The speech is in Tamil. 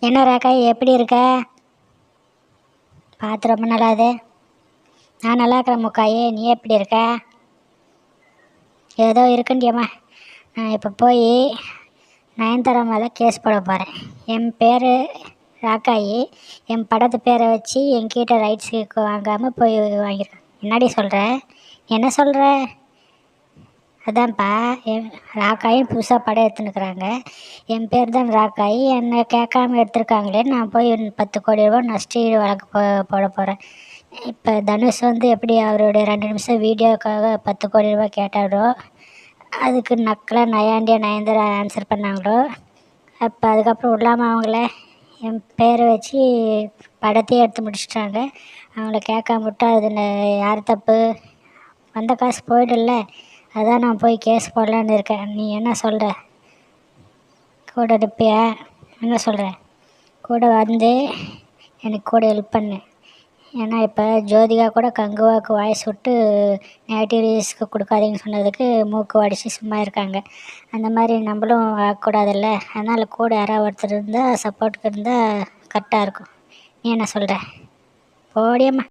என்ன ராக்காய் எப்படி இருக்க? பார்த்து ரொம்ப நல்லாது. நான் நல்லா இருக்கிறேன் முக்காயி. நீ எப்படி இருக்க? ஏதோ இருக்குண்டியம்மா. நான் இப்போ போய் நயன்தாரா மேலே கேஸ் போட போகிறேன். என் பேர் ராக்காயி. என் படத்து பேரை வச்சு என்கிட்ட ரைட்ஸுக்கு வாங்காமல் போய் வாங்கியிருக்கேன். என்னடி சொல்கிற? என்ன சொல்கிற? அதான்ப்பா, என் ராக்காயும் புதுசாக படம் எடுத்துன்னுக்குறாங்க. என் பேர் தான் ராக்காயி. என்னை கேட்காம எடுத்திருக்காங்களே, நான் போய் 10 கோடி ரூபா நஷ்ட ஈடு வழக்கு போட போகிறேன். இப்போ தனுஷ் எப்படி அவருடைய 2 நிமிஷம் வீடியோக்காக 10 கோடி ரூபா கேட்டாரோ, அதுக்கு நக்கலாக நயாண்டியா நயன்தாரா ஆன்சர் பண்ணாங்களோ, அப்போ அதுக்கப்புறம் விடலாமா அவங்கள? என் பேரை வச்சு படத்தையே எடுத்து முடிச்சிட்டாங்க. அவங்கள கேட்காம விட்டால் அது யார் தப்பு? வந்த காசு போய்டல. அதான் நான் போய் கேஸ் போடலான்னு இருக்கேன். நீ என்ன சொல்கிற? கூட இருப்பியா? என்ன சொல்கிற? கூட வந்து எனக்கு கூட ஹெல்ப் பண்ணு. ஏன்னா இப்போ ஜோதிகா கூட கங்குவாவுக்கு வாய்ஸ் விட்டு நெகட்டிவ் ரிவ்யூஸ்க்கு கொடுக்காதீங்கன்னு சொன்னதுக்கு மூக்கு வடித்து சும்மா இருக்காங்க. அந்த மாதிரி நம்மளும் ஆகக்கூடாதுல்ல. அதனால் கூட யாராவது ஒருத்தர் இருந்தால், சப்போர்ட்டுக்கு இருந்தால் கரெக்டாக இருக்கும். நீ என்ன சொல்கிற? போடியம்மா.